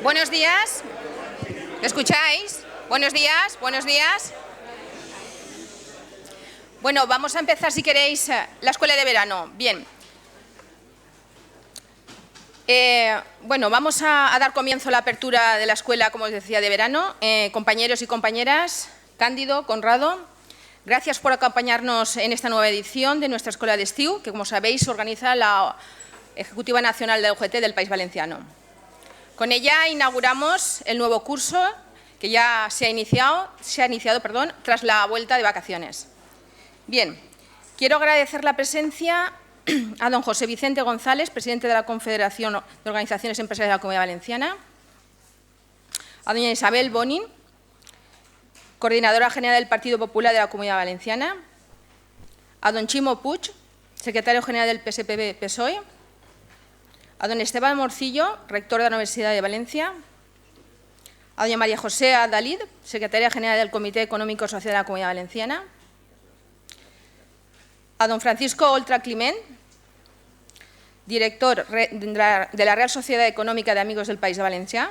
Buenos días. ¿Me escucháis? Buenos días, buenos días. Bueno, vamos a empezar, si queréis, la escuela de verano. Bien. Bueno, vamos a dar comienzo a la apertura de la escuela, como os decía, de verano. Compañeros y compañeras, Cándido, Conrado, gracias por acompañarnos en esta nueva edición de nuestra escuela de estiu, que, como sabéis, organiza la Ejecutiva Nacional de la UGT del País Valenciano. Con ella inauguramos el nuevo curso que ya se ha iniciado, tras la vuelta de vacaciones. Bien, quiero agradecer la presencia a don José Vicente González, presidente de la Confederación de Organizaciones Empresariales de la Comunidad Valenciana, a doña Isabel Bonin, coordinadora general del Partido Popular de la Comunidad Valenciana, a don Chimo Puig, secretario general del PSPB-PSOE, a don Esteban Morcillo, rector de la Universidad de Valencia, a doña María José Adalid, secretaria general del Comité Económico y Social de la Comunidad Valenciana, a don Francisco Oltra Climent, director de la Real Sociedad Económica de Amigos del País de Valencia,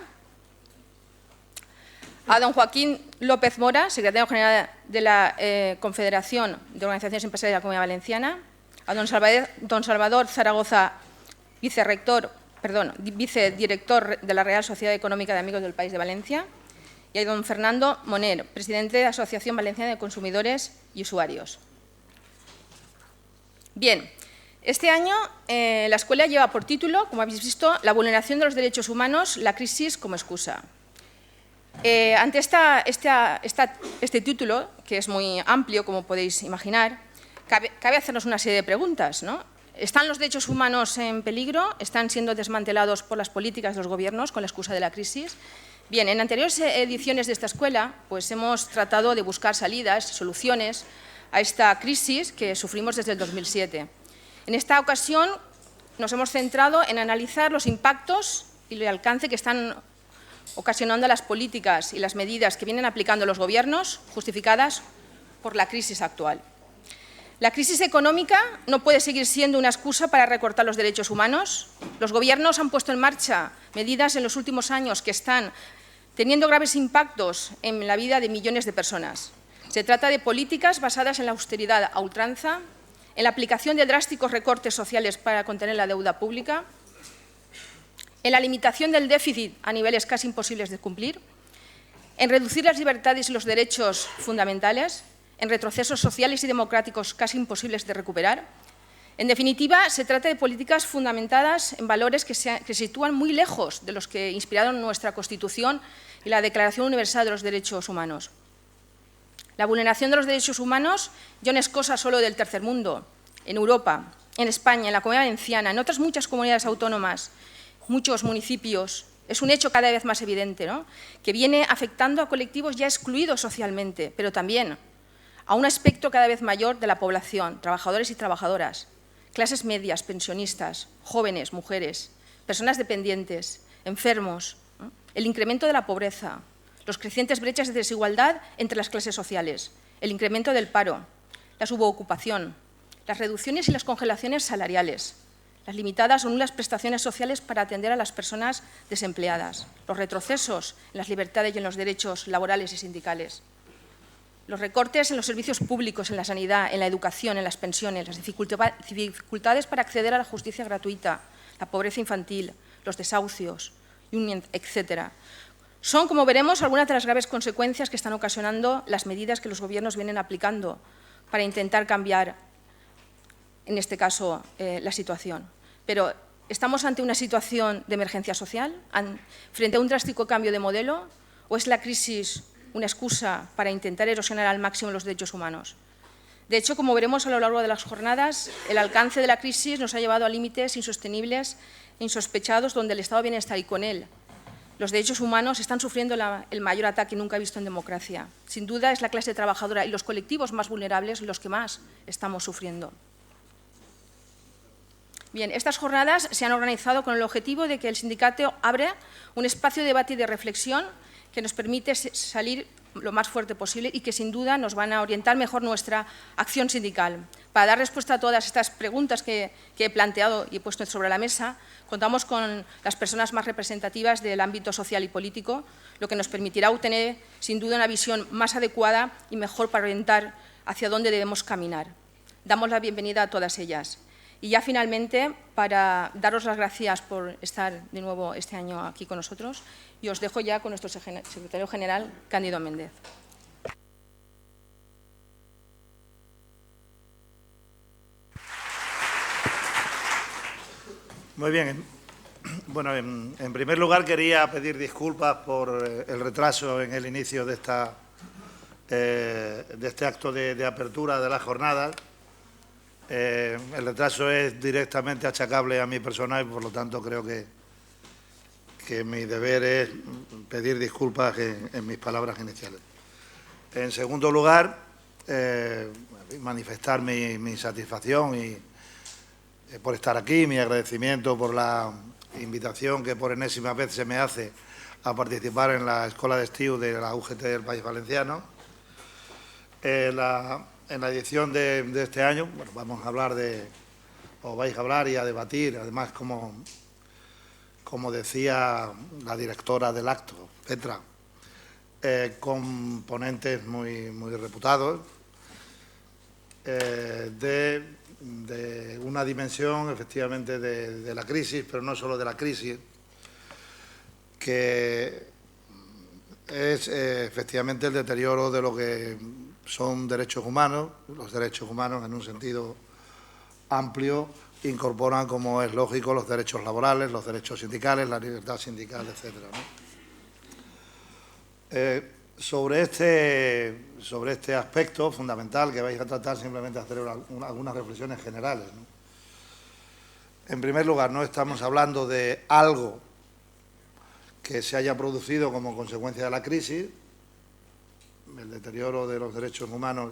a don Joaquín López Mora, secretario general de la Confederación de Organizaciones Empresariales de la Comunidad Valenciana, a don Salvador Zaragoza, vicedirector de la Real Sociedad Económica de Amigos del País de Valencia, y a don Fernando Moner, presidente de la Asociación Valenciana de Consumidores y Usuarios. Bien, este año la escuela lleva por título, como habéis visto, la vulneración de los derechos humanos, la crisis como excusa. Ante este título, que es muy amplio, como podéis imaginar, cabe hacernos una serie de preguntas, ¿no? ¿Están los derechos humanos en peligro? ¿Están siendo desmantelados por las políticas de los gobiernos con la excusa de la crisis? Bien, en anteriores ediciones de esta escuela pues hemos tratado de buscar salidas, soluciones a esta crisis que sufrimos desde el 2007. En esta ocasión nos hemos centrado en analizar los impactos y el alcance que están ocasionando las políticas y las medidas que vienen aplicando los gobiernos justificadas por la crisis actual. La crisis económica no puede seguir siendo una excusa para recortar los derechos humanos. Los gobiernos han puesto en marcha medidas en los últimos años que están teniendo graves impactos en la vida de millones de personas. Se trata de políticas basadas en la austeridad a ultranza, en la aplicación de drásticos recortes sociales para contener la deuda pública, en la limitación del déficit a niveles casi imposibles de cumplir, en reducir las libertades y los derechos fundamentales, en retrocesos sociales y democráticos casi imposibles de recuperar. En definitiva, se trata de políticas fundamentadas en valores que se sitúan muy lejos de los que inspiraron nuestra Constitución y la Declaración Universal de los Derechos Humanos. La vulneración de los derechos humanos ya no es cosa solo del tercer mundo. En Europa, en España, en la Comunidad Valenciana, en otras muchas comunidades autónomas, muchos municipios, es un hecho cada vez más evidente, ¿no?, que viene afectando a colectivos ya excluidos socialmente, pero también a un aspecto cada vez mayor de la población, trabajadores y trabajadoras, clases medias, pensionistas, jóvenes, mujeres, personas dependientes, enfermos, ¿no?, el incremento de la pobreza, los crecientes brechas de desigualdad entre las clases sociales, el incremento del paro, la subocupación, las reducciones y las congelaciones salariales, las limitadas o nulas prestaciones sociales para atender a las personas desempleadas, los retrocesos en las libertades y en los derechos laborales y sindicales, los recortes en los servicios públicos, en la sanidad, en la educación, en las pensiones, las dificultades para acceder a la justicia gratuita, la pobreza infantil, los desahucios, etcétera. Son, como veremos, algunas de las graves consecuencias que están ocasionando las medidas que los gobiernos vienen aplicando para intentar cambiar, en este caso, la situación. Pero, ¿estamos ante una situación de emergencia social, frente a un drástico cambio de modelo, o es la crisis una excusa para intentar erosionar al máximo los derechos humanos? De hecho, como veremos a lo largo de las jornadas, el alcance de la crisis nos ha llevado a límites insostenibles e insospechados, donde el estado de bienestar y con él los derechos humanos están sufriendo el mayor ataque nunca visto en democracia. Sin duda, es la clase trabajadora y los colectivos más vulnerables los que más estamos sufriendo. Bien, estas jornadas se han organizado con el objetivo de que el sindicato abra un espacio de debate y de reflexión que nos permite salir lo más fuerte posible y que sin duda nos van a orientar mejor nuestra acción sindical. Para dar respuesta a todas estas preguntas que he planteado y he puesto sobre la mesa, contamos con las personas más representativas del ámbito social y político, lo que nos permitirá obtener, sin duda, una visión más adecuada y mejor para orientar hacia dónde debemos caminar. Damos la bienvenida a todas ellas. Y ya finalmente, para daros las gracias por estar de nuevo este año aquí con nosotros, y os dejo ya con nuestro secretario general, Cándido Méndez. Muy bien. Bueno, en primer lugar quería pedir disculpas por el retraso en el inicio de este acto de apertura de las jornadas. El retraso es directamente achacable a mi persona y, por lo tanto, creo que mi deber es pedir disculpas en mis palabras iniciales. En segundo lugar, manifestar mi satisfacción y por estar aquí, mi agradecimiento por la invitación que por enésima vez se me hace a participar en la Escuela de Estiu de la UGT del País Valenciano. En la edición de este año, bueno, vamos a hablar o vais a hablar y a debatir, además, como decía la directora del acto, Petra, con ponentes muy reputados, de una dimensión, efectivamente, de la crisis, pero no solo de la crisis, que es efectivamente el deterioro de lo que son derechos humanos. Los derechos humanos, en un sentido amplio, incorporan, como es lógico, los derechos laborales, los derechos sindicales, la libertad sindical, etcétera, ¿no? Sobre este aspecto fundamental que vais a tratar, simplemente hacer algunas reflexiones generales, ¿no? En primer lugar, no estamos hablando de algo que se haya producido como consecuencia de la crisis. El deterioro de los derechos humanos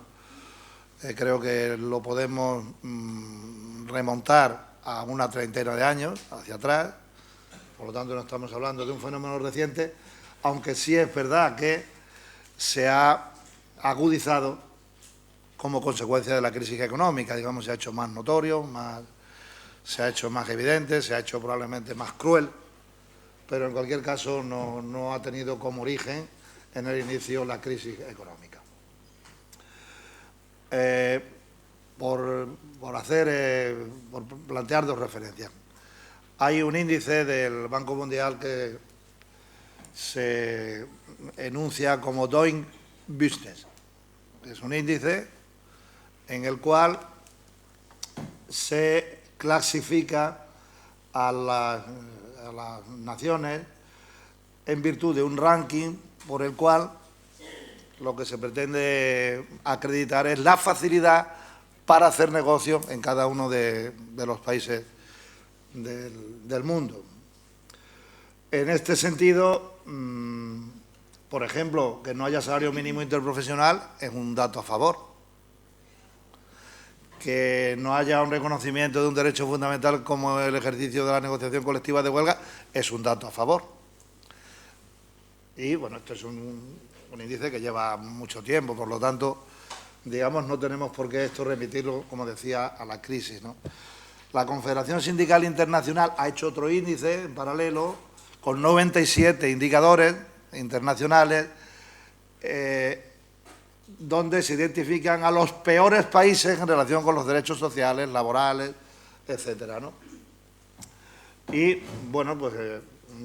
creo que lo podemos remontar a una treintena de años hacia atrás. Por lo tanto, no estamos hablando de un fenómeno reciente, aunque sí es verdad que se ha agudizado como consecuencia de la crisis económica. Digamos, se ha hecho más notorio, se ha hecho más evidente, se ha hecho probablemente más cruel, pero en cualquier caso no ha tenido como origen en el inicio la crisis económica. Por plantear dos referencias. Hay un índice del Banco Mundial que se enuncia como Doing Business. Es un índice en el cual se clasifica a las naciones en virtud de un ranking por el cual lo que se pretende acreditar es la facilidad para hacer negocio en cada uno de los países del mundo. En este sentido, por ejemplo, que no haya salario mínimo interprofesional es un dato a favor. Que no haya un reconocimiento de un derecho fundamental como el ejercicio de la negociación colectiva de huelga es un dato a favor. Y, bueno, esto es un índice que lleva mucho tiempo, por lo tanto, digamos, no tenemos por qué esto remitirlo, como decía, a la crisis, ¿no? La Confederación Sindical Internacional ha hecho otro índice en paralelo, con 97 indicadores internacionales, donde se identifican a los peores países en relación con los derechos sociales, laborales, etcétera, ¿no? Y, bueno, pues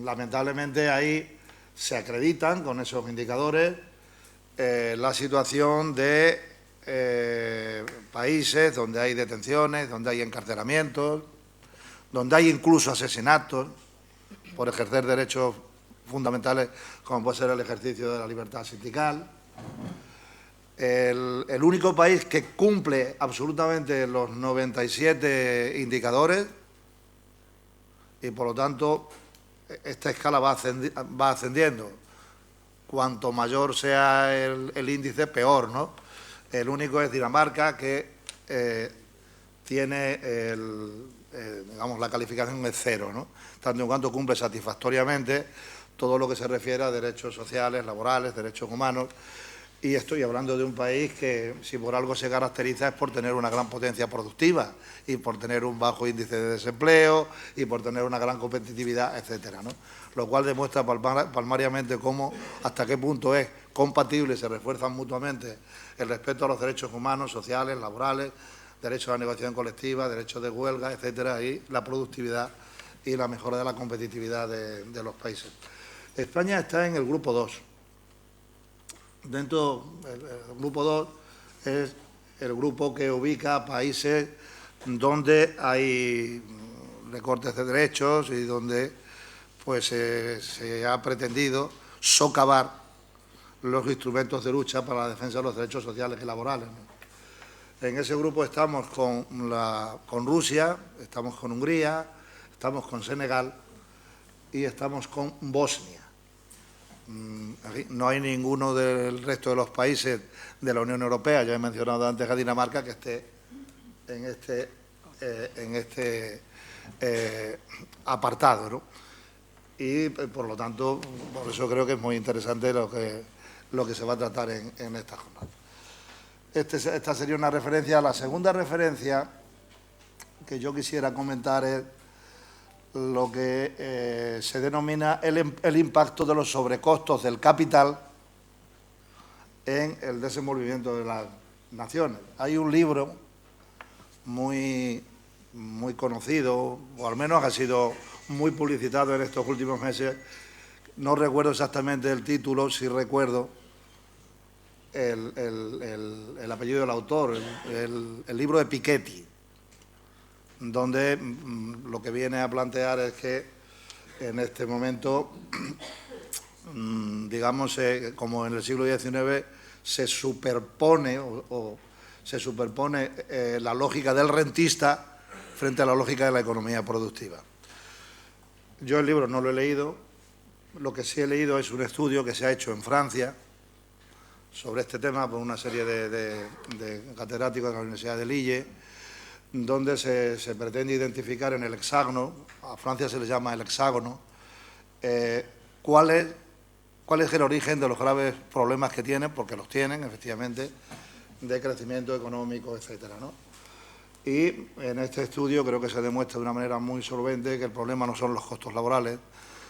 lamentablemente ahí se acreditan con esos indicadores la situación de países donde hay detenciones, donde hay encarcelamientos, donde hay incluso asesinatos por ejercer derechos fundamentales como puede ser el ejercicio de la libertad sindical. El único país que cumple absolutamente los 97 indicadores y, por lo tanto, esta escala va ascendiendo. Cuanto mayor sea el índice, peor, ¿no? El único es Dinamarca, que tiene digamos, la calificación es 0, ¿no? Tanto en cuanto cumple satisfactoriamente todo lo que se refiere a derechos sociales, laborales, derechos humanos. Y estoy hablando de un país que, si por algo se caracteriza, es por tener una gran potencia productiva y por tener un bajo índice de desempleo y por tener una gran competitividad, etcétera, ¿no? Lo cual demuestra palmariamente cómo, hasta qué punto es compatible y se refuerzan mutuamente el respeto a los derechos humanos, sociales, laborales, derechos a la negociación colectiva, derechos de huelga, etcétera, y la productividad y la mejora de la competitividad de los países. España está en el grupo 2. Dentro del grupo 2 es el grupo que ubica países donde hay recortes de derechos y donde pues se ha pretendido socavar los instrumentos de lucha para la defensa de los derechos sociales y laborales, ¿no? En ese grupo estamos con Rusia, estamos con Hungría, estamos con Senegal y estamos con Bosnia. No hay ninguno del resto de los países de la Unión Europea, ya he mencionado antes a Dinamarca, que esté en este apartado, ¿no? Y, por lo tanto, por eso creo que es muy interesante lo que se va a tratar en esta jornada. Esta sería una referencia. La segunda referencia que yo quisiera comentar es lo que se denomina el impacto de los sobrecostos del capital en el desenvolvimiento de las naciones. Hay un libro muy conocido, o al menos ha sido muy publicitado en estos últimos meses. No recuerdo exactamente el título, sí recuerdo el apellido del autor, el libro de Piketty, donde lo que viene a plantear es que en este momento, digamos, como en el siglo XIX, se superpone la lógica del rentista frente a la lógica de la economía productiva. Yo el libro no lo he leído, lo que sí he leído es un estudio que se ha hecho en Francia sobre este tema por una serie de catedráticos de la Universidad de Lille, donde se pretende identificar en el hexágono, a Francia se le llama el hexágono, cuál es el origen de los graves problemas que tienen, porque los tienen, efectivamente, de crecimiento económico, etcétera, ¿no? Y en este estudio creo que se demuestra de una manera muy solvente que el problema no son los costos laborales,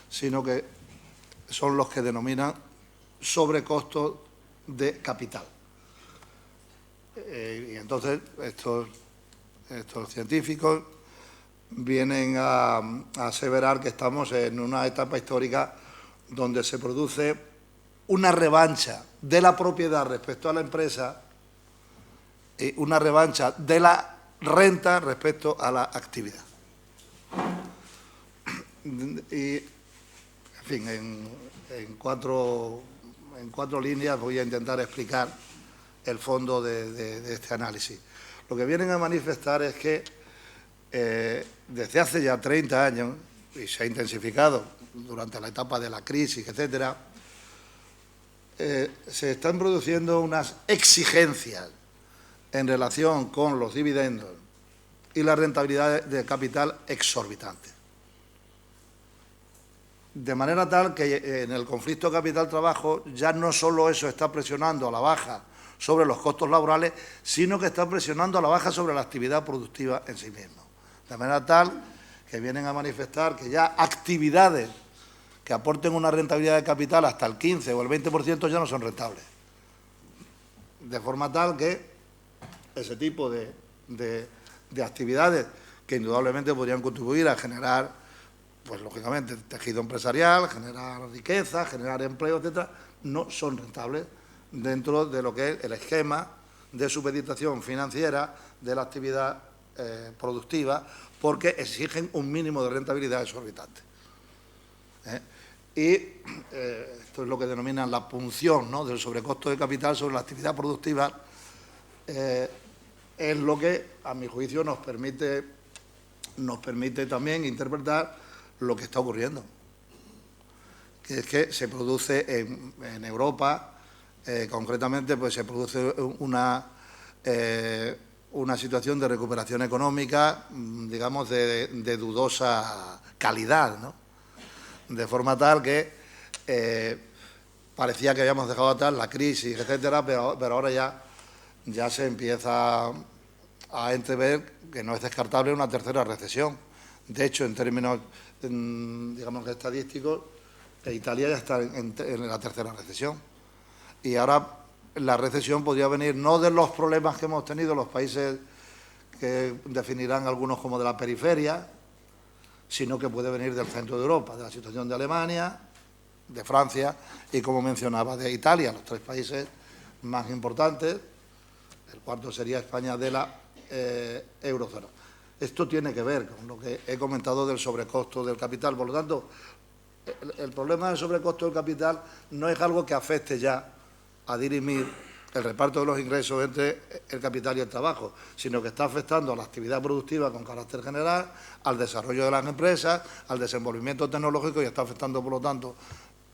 sino que son los que denominan sobrecostos de capital. Y entonces estos científicos vienen a aseverar que estamos en una etapa histórica donde se produce una revancha de la propiedad respecto a la empresa y una revancha de la renta respecto a la actividad. Y, en fin, en cuatro líneas voy a intentar explicar el fondo de este análisis. Lo que vienen a manifestar es que desde hace ya 30 años, y se ha intensificado durante la etapa de la crisis, etcétera, se están produciendo unas exigencias en relación con los dividendos y la rentabilidad de capital exorbitante. De manera tal que en el conflicto capital-trabajo ya no solo eso está presionando a la baja sobre los costos laborales, sino que está presionando a la baja sobre la actividad productiva en sí misma. De manera tal que vienen a manifestar que ya actividades que aporten una rentabilidad de capital hasta el 15 o el 20% ya no son rentables. De forma tal que ese tipo de actividades que indudablemente podrían contribuir a generar, pues lógicamente, tejido empresarial, generar riqueza, generar empleo, etcétera, no son rentables dentro de lo que es el esquema de supeditación financiera de la actividad productiva, porque exigen un mínimo de rentabilidad exorbitante. Y esto es lo que denominan la punción, ¿no?, del sobrecosto de capital sobre la actividad productiva. Es lo que, a mi juicio, nos permite también interpretar lo que está ocurriendo, que es que se produce en Europa, concretamente, pues se produce una situación de recuperación económica, digamos, de dudosa calidad, ¿no? De forma tal que parecía que habíamos dejado atrás la crisis, etcétera, pero ahora ya se empieza a entrever que no es descartable una tercera recesión. De hecho, en términos, digamos, estadísticos, Italia ya está en la tercera recesión. Y ahora la recesión podría venir no de los problemas que hemos tenido los países que definirán algunos como de la periferia, sino que puede venir del centro de Europa, de la situación de Alemania, de Francia y, como mencionaba, de Italia, los tres países más importantes. El cuarto sería España, de la eurozona. Esto tiene que ver con lo que he comentado del sobrecosto del capital. Por lo tanto, el problema del sobrecosto del capital no es algo que afecte ya a dirimir el reparto de los ingresos entre el capital y el trabajo, sino que está afectando a la actividad productiva con carácter general, al desarrollo de las empresas, al desenvolvimiento tecnológico, y está afectando, por lo tanto,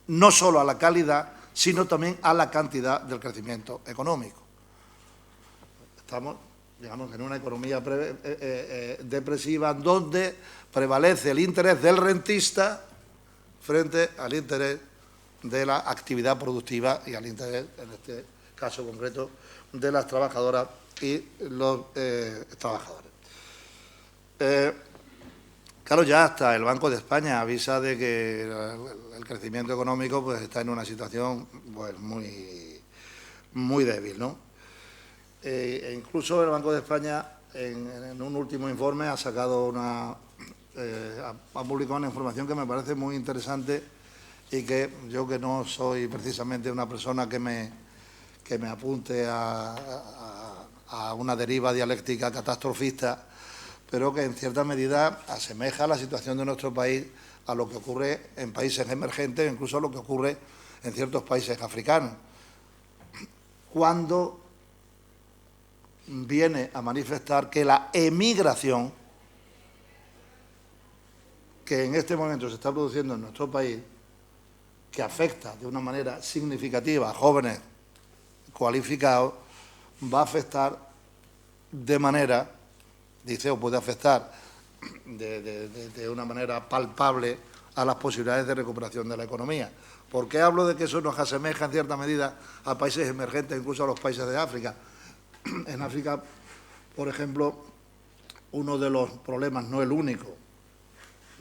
no solo a la calidad, sino también a la cantidad del crecimiento económico. Estamos, digamos, en una economía depresiva donde prevalece el interés del rentista frente al interés de la actividad productiva y al interés, en este caso concreto, de las trabajadoras y los trabajadores. Claro, ya hasta el Banco de España avisa de que el crecimiento económico pues está en una situación pues muy débil, ¿no? E incluso el Banco de España, en un último informe, ha sacado ha publicado una información que me parece muy interesante y que yo, que no soy precisamente una persona que me apunte a una deriva dialéctica catastrofista, pero que en cierta medida asemeja la situación de nuestro país a lo que ocurre en países emergentes, incluso a lo que ocurre en ciertos países africanos, cuando viene a manifestar que la emigración que en este momento se está produciendo en nuestro país, que afecta de una manera significativa a jóvenes cualificados, va a afectar de manera, dice, o puede afectar de una manera palpable a las posibilidades de recuperación de la economía. ¿Por qué hablo de que eso nos asemeja en cierta medida a países emergentes, incluso a los países de África? En África, por ejemplo, uno de los problemas, no el único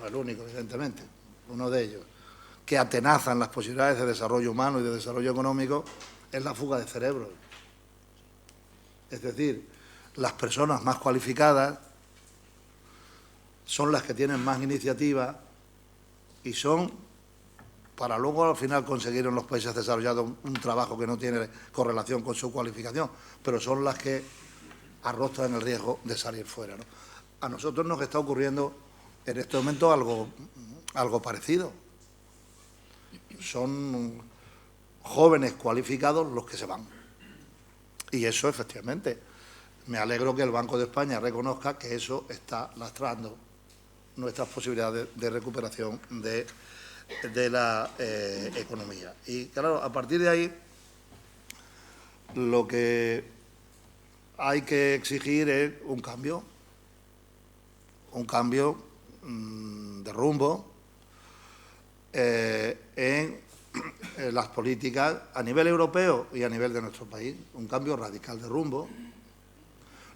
evidentemente, uno de ellos, que atenazan las posibilidades de desarrollo humano y de desarrollo económico, es la fuga de cerebros. Es decir, las personas más cualificadas son las que tienen más iniciativa y son, para luego al final conseguir en los países desarrollados un trabajo que no tiene correlación con su cualificación, pero son las que arrostran el riesgo de salir fuera, ¿no? A nosotros nos está ocurriendo en este momento algo parecido. Son jóvenes cualificados los que se van. Y eso, efectivamente, me alegro que el Banco de España reconozca que eso está lastrando nuestras posibilidades de recuperación de la economía. Y claro, a partir de ahí, lo que hay que exigir es un cambio de rumbo en las políticas a nivel europeo y a nivel de nuestro país, un cambio radical de rumbo.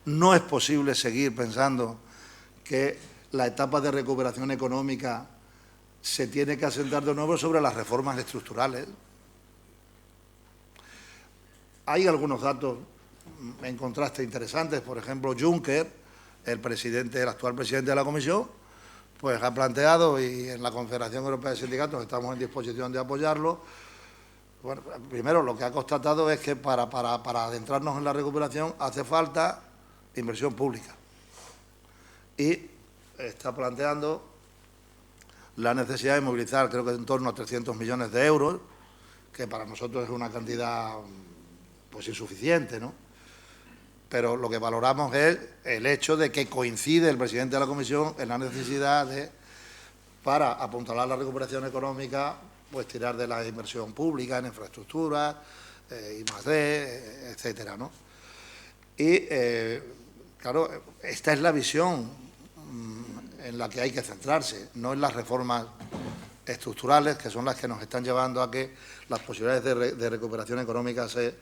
No es posible seguir pensando que la etapa de recuperación económica se tiene que asentar de nuevo sobre las reformas estructurales. Hay algunos datos en contraste interesantes. Por ejemplo, Juncker, el actual presidente de la Comisión, pues ha planteado, y en la Confederación Europea de Sindicatos estamos en disposición de apoyarlo. Bueno, primero, lo que ha constatado es que para adentrarnos en la recuperación hace falta inversión pública. Y está planteando la necesidad de movilizar, creo que en torno a 300 millones de euros, que para nosotros es una cantidad pues insuficiente, ¿no? Pero lo que valoramos es el hecho de que coincide el presidente de la Comisión en la necesidad de, para apuntalar la recuperación económica, pues tirar de la inversión pública en infraestructuras, I+D, etcétera, ¿no? Y, claro, esta es la visión en la que hay que centrarse, no en las reformas estructurales, que son las que nos están llevando a que las posibilidades de recuperación económica se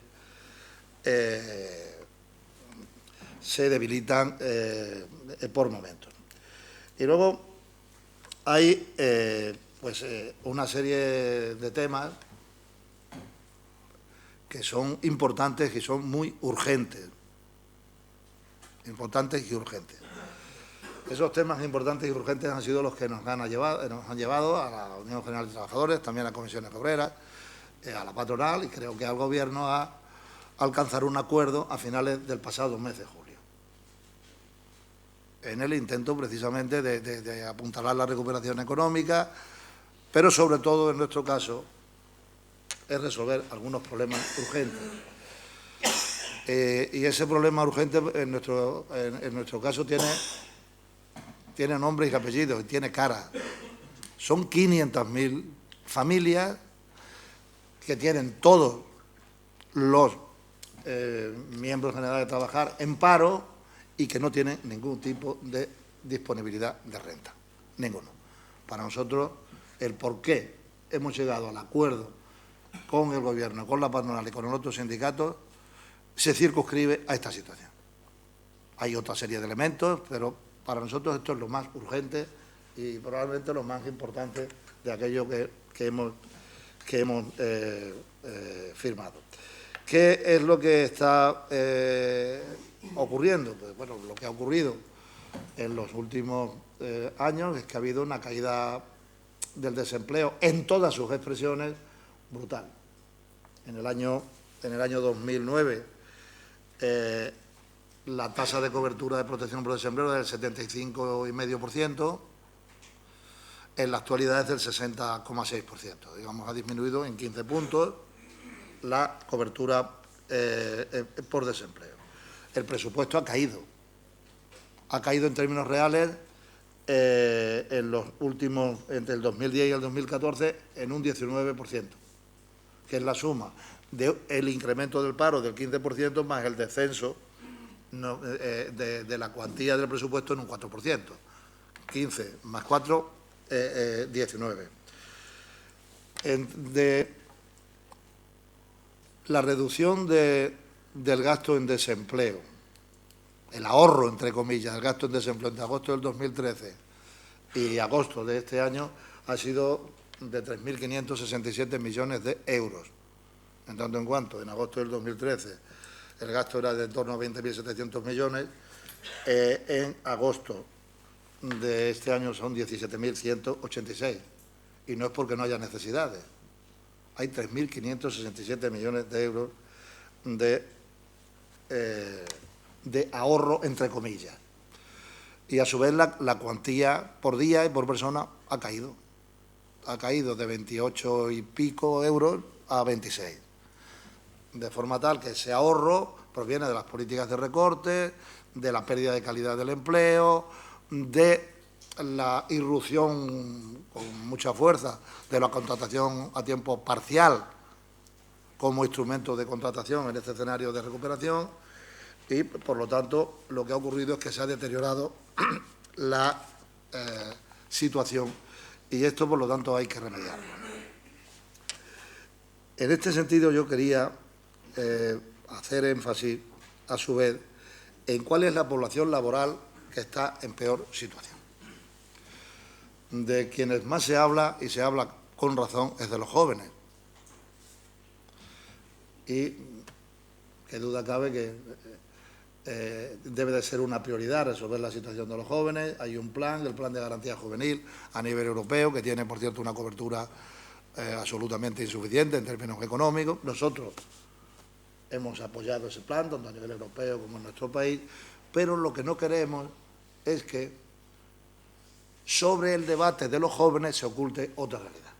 debilitan por momentos. Y luego hay una serie de temas que son importantes, que son muy urgentes. Importantes y urgentes. Esos temas importantes y urgentes han sido los que nos han llevado a la Unión General de Trabajadores, también a comisiones obreras, a la patronal, y creo que al Gobierno a alcanzar un acuerdo a finales del pasado mes de julio, en el intento precisamente de apuntalar la recuperación económica, pero sobre todo en nuestro caso es resolver algunos problemas urgentes. Y ese problema urgente en nuestro caso tiene nombre y apellido y tiene cara. Son 500.000 familias que tienen todos los miembros generales de trabajar en paro y que no tienen ningún tipo de disponibilidad de renta. Ninguno. Para nosotros, el por qué hemos llegado al acuerdo con el Gobierno, con la patronal y con los otros sindicatos, se circunscribe a esta situación. Hay otra serie de elementos, pero para nosotros esto es lo más urgente y probablemente lo más importante de aquello que hemos firmado. ¿Qué es lo que está ocurriendo? Pues, bueno, lo que ha ocurrido en los últimos años es que ha habido una caída del desempleo en todas sus expresiones brutal. En el año 2009 la tasa de cobertura de protección por desempleo era del 75,5%, en la actualidad es del 60,6%. Digamos, ha disminuido en 15 puntos la cobertura por desempleo. El presupuesto ha caído en términos reales en los últimos, entre el 2010 y el 2014, en un 19%, que es la suma del incremento del paro del 15% más el descenso de la cuantía del presupuesto en un 4%. 15 más 4, 19. De la reducción del gasto en desempleo, el ahorro, entre comillas, del gasto en desempleo entre agosto del 2013 y agosto de este año ha sido de 3.567 millones de euros. En tanto en cuanto en agosto del 2013 el gasto era de en torno a 20.700 millones, en agosto de este año son 17.186. Y no es porque no haya necesidades. Hay 3.567 millones de euros de ahorro, entre comillas. Y a su vez la cuantía por día y por persona ha caído. Ha caído de 28 y pico euros a 26. De forma tal que ese ahorro proviene de las políticas de recorte, de la pérdida de calidad del empleo, de la irrupción con mucha fuerza de la contratación a tiempo parcial como instrumento de contratación en este escenario de recuperación y, por lo tanto, lo que ha ocurrido es que se ha deteriorado la situación y esto, por lo tanto, hay que remediarlo. En este sentido, yo quería hacer énfasis, a su vez, en cuál es la población laboral que está en peor situación. De quienes más se habla, y se habla con razón, es de los jóvenes. Y qué duda cabe que debe de ser una prioridad resolver la situación de los jóvenes. Hay un plan, el Plan de Garantía Juvenil, a nivel europeo, que tiene, por cierto, una cobertura absolutamente insuficiente en términos económicos. Nosotros hemos apoyado ese plan, tanto a nivel europeo como en nuestro país, pero lo que no queremos es que sobre el debate de los jóvenes se oculte otra realidad.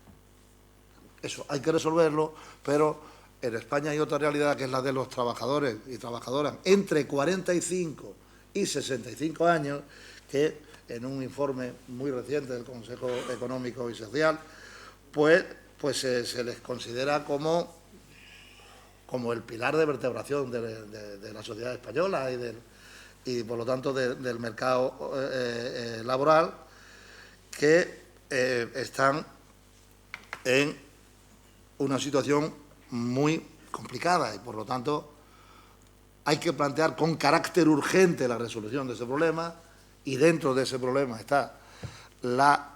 Eso hay que resolverlo, pero en España hay otra realidad que es la de los trabajadores y trabajadoras entre 45 y 65 años, que en un informe muy reciente del Consejo Económico y Social, pues se les considera como el pilar de vertebración de la sociedad española y por lo tanto del mercado laboral, que están en una situación muy complicada y, por lo tanto, hay que plantear con carácter urgente la resolución de ese problema, y dentro de ese problema está la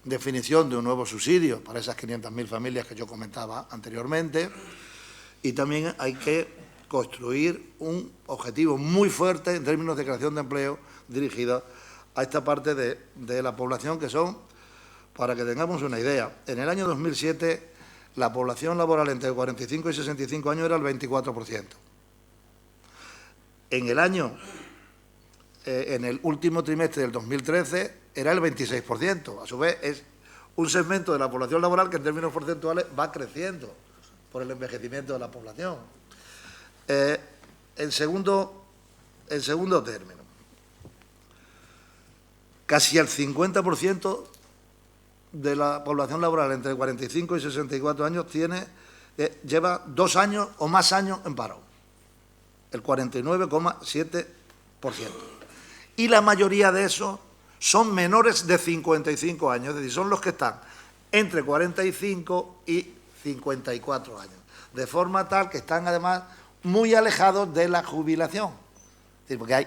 definición de un nuevo subsidio para esas 500.000 familias que yo comentaba anteriormente, y también hay que construir un objetivo muy fuerte en términos de creación de empleo dirigido a esta parte de la población, que son, para que tengamos una idea, en el año 2007 la población laboral entre 45 y 65 años era el 24%. En el último trimestre del 2013 era el 26%. A su vez, es un segmento de la población laboral que en términos porcentuales va creciendo por el envejecimiento de la población. En segundo término, casi el 50% de la población laboral entre 45 y 64 años lleva 2 años o más años en paro, el 49,7%. Y la mayoría de esos son menores de 55 años, es decir, son los que están entre 45 y 54 años, de forma tal que están además muy alejados de la jubilación. Es decir, porque hay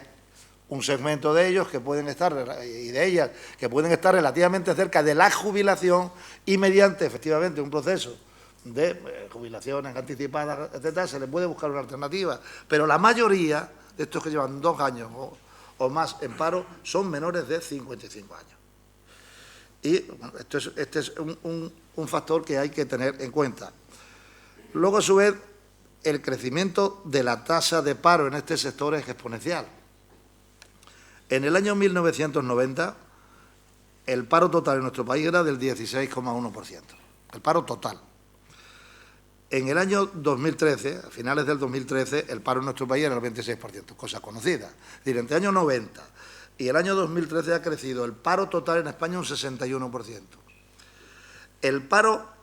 un segmento de ellos que pueden estar, y de ellas, que pueden estar relativamente cerca de la jubilación, y mediante, efectivamente, un proceso de jubilaciones anticipadas, etcétera, se les puede buscar una alternativa. Pero la mayoría de estos que llevan 2 años o más en paro son menores de 55 años. Y bueno, este es un factor que hay que tener en cuenta. Luego, a su vez, el crecimiento de la tasa de paro en este sector es exponencial. En el año 1990, el paro total en nuestro país era del 16,1%, el paro total. En el año 2013, a finales del 2013, el paro en nuestro país era el 26%, cosa conocida. Es decir, entre el año 90 y el año 2013 ha crecido el paro total en España un 61%. El paro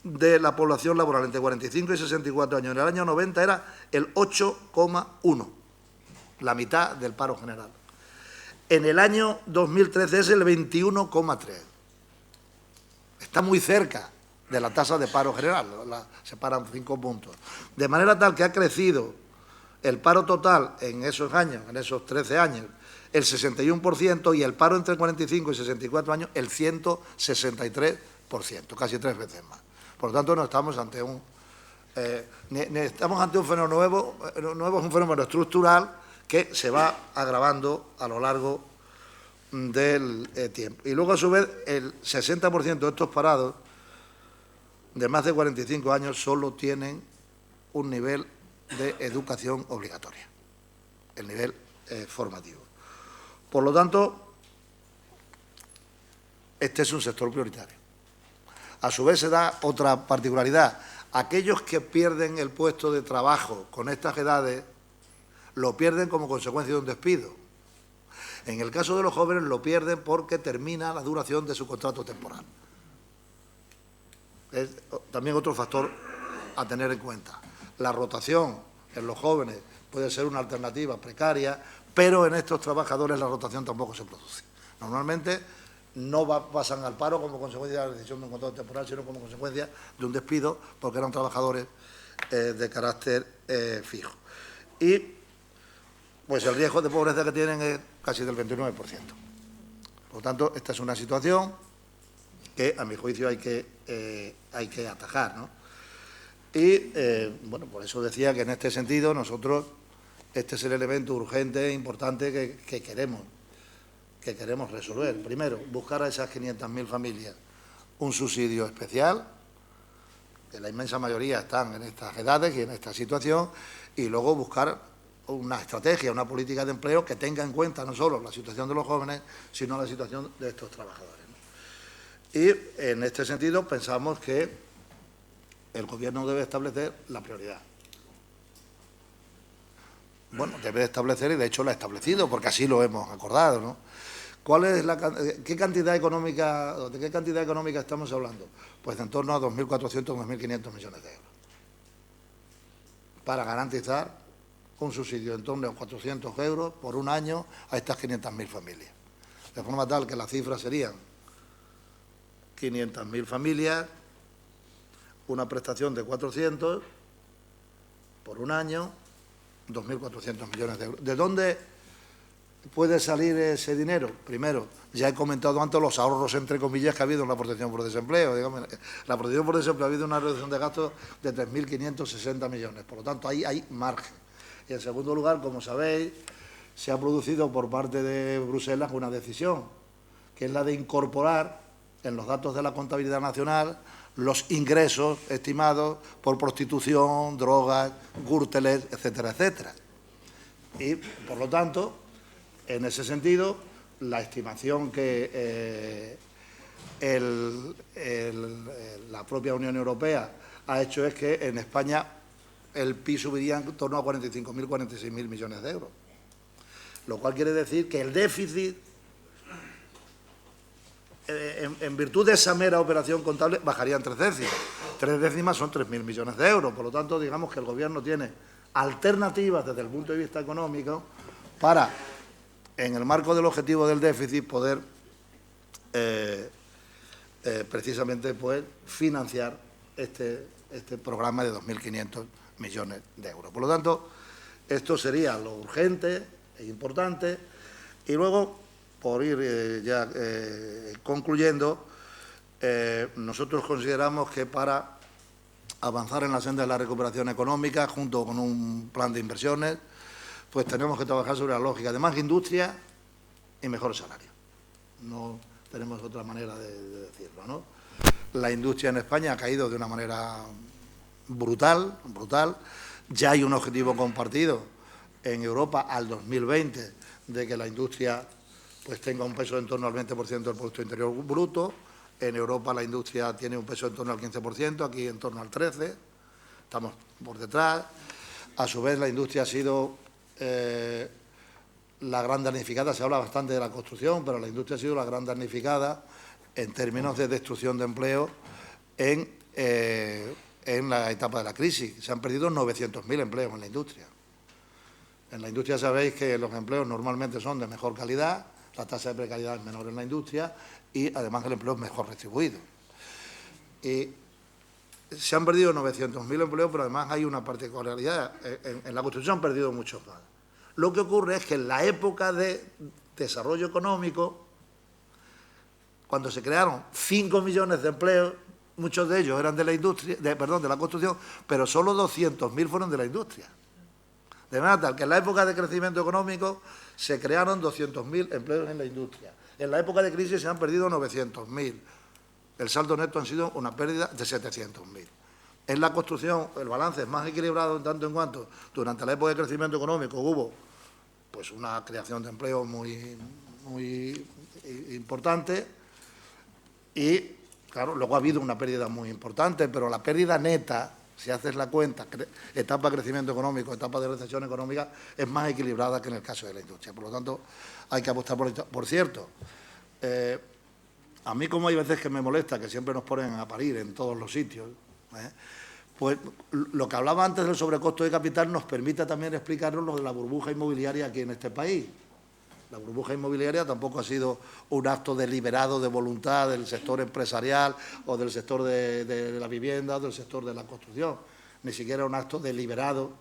de la población laboral entre 45 y 64 años en el año 90 era el 8,1%. La mitad del paro general. En el año 2013 es el 21,3%. Está muy cerca de la tasa de paro general, la separan 5 puntos. De manera tal que ha crecido el paro total en esos años, en esos 13 años, el 61%, y el paro entre 45 y 64 años el 163%, casi 3 veces más. Por lo tanto, no estamos ante estamos ante un fenómeno nuevo, es un fenómeno estructural que se va agravando a lo largo del tiempo. Y luego, a su vez, el 60% de estos parados de más de 45 años solo tienen un nivel de educación obligatoria, el nivel formativo. Por lo tanto, este es un sector prioritario. A su vez, se da otra particularidad. Aquellos que pierden el puesto de trabajo con estas edades lo pierden como consecuencia de un despido. En el caso de los jóvenes lo pierden porque termina la duración de su contrato temporal. Es también otro factor a tener en cuenta. La rotación en los jóvenes puede ser una alternativa precaria, pero en estos trabajadores la rotación tampoco se produce. Normalmente no pasan al paro como consecuencia de la decisión de un contrato temporal, sino como consecuencia de un despido, porque eran trabajadores de carácter fijo. Y pues el riesgo de pobreza que tienen es casi del 29%. Por lo tanto, esta es una situación que, a mi juicio, hay que atajar, ¿no? Y, bueno, por eso decía que en este sentido nosotros, este es el elemento urgente e importante que queremos resolver. Primero, buscar a esas 500.000 familias un subsidio especial, que la inmensa mayoría están en estas edades y en esta situación, y luego buscar una estrategia, una política de empleo que tenga en cuenta no solo la situación de los jóvenes, sino la situación de estos trabajadores, ¿no? Y en este sentido pensamos que el Gobierno debe establecer la prioridad. Bueno, debe establecer, y de hecho la ha establecido, porque así lo hemos acordado, ¿no? ¿De qué cantidad económica estamos hablando? Pues en torno a 2.400 o 2.500 millones de euros. Para garantizar un subsidio en torno a 400 euros por un año a estas 500.000 familias. De forma tal que las cifras serían 500.000 familias, una prestación de 400 por un año, 2.400 millones de euros. ¿De dónde puede salir ese dinero? Primero, ya he comentado antes los ahorros, entre comillas, que ha habido en la protección por desempleo. Digamos, la protección por desempleo ha habido una reducción de gastos de 3.560 millones. Por lo tanto, ahí hay margen. Y en segundo lugar, como sabéis, se ha producido por parte de Bruselas una decisión, que es la de incorporar en los datos de la contabilidad nacional los ingresos estimados por prostitución, drogas, gürteles, etcétera, etcétera. Y, por lo tanto, en ese sentido, la estimación que la propia Unión Europea ha hecho es que en España el PIB subiría en torno a 45.000, 46.000 millones de euros. Lo cual quiere decir que el déficit, en virtud de esa mera operación contable, bajaría en 3 décimas. 3 décimas son 3.000 millones de euros. Por lo tanto, digamos que el Gobierno tiene alternativas desde el punto de vista económico para, en el marco del objetivo del déficit, poder precisamente pues, financiar este programa de 2.500 millones de euros. Por lo tanto, esto sería lo urgente e importante. Y luego, por ir ya concluyendo, nosotros consideramos que para avanzar en la senda de la recuperación económica, junto con un plan de inversiones, pues tenemos que trabajar sobre la lógica de más industria y mejores salarios. No tenemos otra manera de decirlo, ¿no? La industria en España ha caído de una manera brutal. Ya hay un objetivo compartido en Europa al 2020 de que la industria pues tenga un peso en torno al 20% del Producto Interior Bruto. En Europa la industria tiene un peso en torno al 15%, aquí en torno al 13%. Estamos por detrás. A su vez, la industria ha sido la gran damnificada. Se habla bastante de la construcción, pero la industria ha sido la gran damnificada en términos de destrucción de empleo en la etapa de la crisis. Se han perdido 900.000 empleos en la industria. En la industria sabéis que los empleos normalmente son de mejor calidad, la tasa de precariedad es menor en la industria y además el empleo es mejor retribuido. Y se han perdido 900.000 empleos, pero además hay una particularidad. En la construcción se han perdido muchos más. Lo que ocurre es que en la época de desarrollo económico, cuando se crearon 5 millones de empleos, muchos de ellos eran de la industria, de la construcción, pero solo 200.000 fueron de la industria. De manera tal que en la época de crecimiento económico se crearon 200.000 empleos en la industria. En la época de crisis se han perdido 900.000. El saldo neto ha sido una pérdida de 700.000. En la construcción el balance es más equilibrado en tanto en cuanto durante la época de crecimiento económico hubo pues una creación de empleo muy importante y, claro, luego ha habido una pérdida muy importante, pero la pérdida neta, si haces la cuenta, etapa de crecimiento económico, etapa de recesión económica, es más equilibrada que en el caso de la industria. Por lo tanto, hay que apostar por esto. Por cierto, a mí como hay veces que me molesta, que siempre nos ponen a parir en todos los sitios, pues lo que hablaba antes del sobrecosto de capital nos permite también explicarnos lo de la burbuja inmobiliaria aquí en este país. La burbuja inmobiliaria tampoco ha sido un acto deliberado de voluntad del sector empresarial o del sector de la vivienda o del sector de la construcción. Ni siquiera un acto deliberado,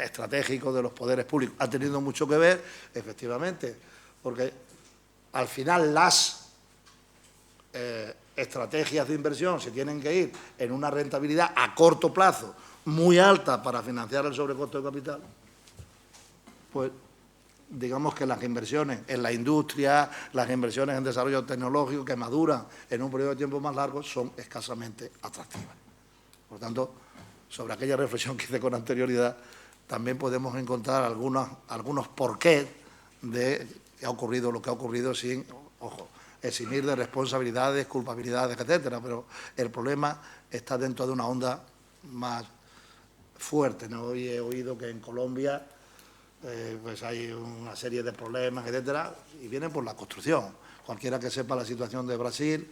estratégico de los poderes públicos. Ha tenido mucho que ver, efectivamente, porque al final las estrategias de inversión se tienen que ir en una rentabilidad a corto plazo muy alta para financiar el sobrecosto de capital, pues digamos que las inversiones en la industria, las inversiones en desarrollo tecnológico que maduran en un periodo de tiempo más largo son escasamente atractivas. Por lo tanto, sobre aquella reflexión que hice con anterioridad, también podemos encontrar algunos porqués de que ha ocurrido lo que ha ocurrido sin, ojo, eximir de responsabilidades, culpabilidades, etcétera, pero el problema está dentro de una onda más fuerte, ¿no? Hoy he oído que en Colombia pues hay una serie de problemas, etcétera, y vienen por la construcción. Cualquiera que sepa la situación de Brasil,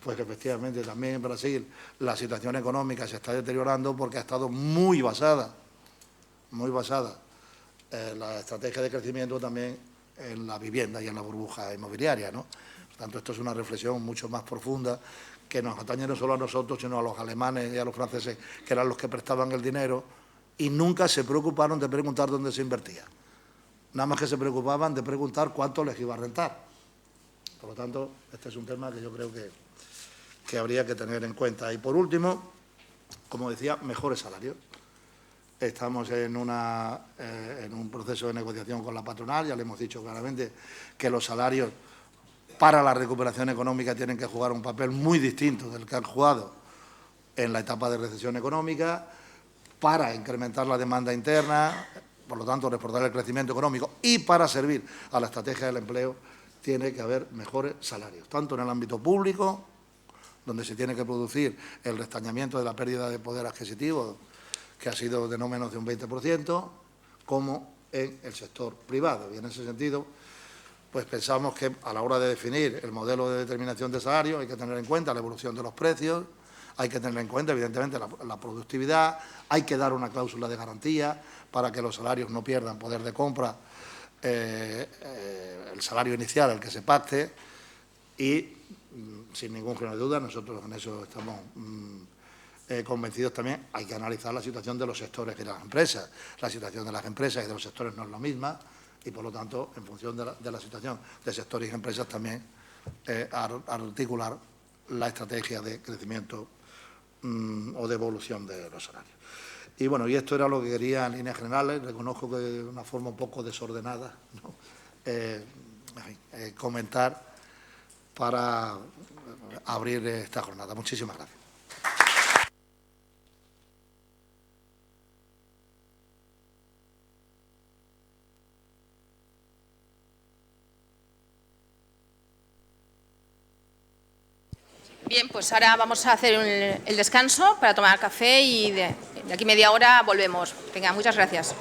pues efectivamente también en Brasil la situación económica se está deteriorando porque ha estado muy basada la estrategia de crecimiento también en la vivienda y en la burbuja inmobiliaria, ¿no? Por Tanto esto es una reflexión mucho más profunda que nos atañe no solo a nosotros, sino a los alemanes y a los franceses, que eran los que prestaban el dinero y nunca se preocuparon de preguntar dónde se invertía. Nada más que se preocupaban de preguntar cuánto les iba a rentar. Por lo tanto, este es un tema que yo creo que habría que tener en cuenta. Y, por último, como decía, mejores salarios. Estamos en un proceso de negociación con la patronal, ya le hemos dicho claramente que los salarios para la recuperación económica tienen que jugar un papel muy distinto del que han jugado en la etapa de recesión económica, para incrementar la demanda interna, por lo tanto, reforzar el crecimiento económico y para servir a la estrategia del empleo, tiene que haber mejores salarios, tanto en el ámbito público, donde se tiene que producir el restañamiento de la pérdida de poder adquisitivo, que ha sido de no menos de un 20%, como en el sector privado. Y en ese sentido, pues pensamos que a la hora de definir el modelo de determinación de salario hay que tener en cuenta la evolución de los precios, hay que tener en cuenta, evidentemente, la productividad, hay que dar una cláusula de garantía para que los salarios no pierdan poder de compra, el salario inicial, el que se pacte, y, sin ningún género de duda, nosotros en eso estamos convencidos también, hay que analizar la situación de los sectores y de las empresas. La situación de las empresas y de los sectores no es la misma y, por lo tanto, en función de la situación de sectores y empresas también articular la estrategia de crecimiento o de evolución de los salarios. Y bueno, y esto era lo que quería en líneas generales. Reconozco que de una forma un poco desordenada, ¿no? Comentar para abrir esta jornada. Muchísimas gracias. Bien, pues ahora vamos a hacer el descanso para tomar café y de aquí media hora volvemos. Venga, muchas gracias.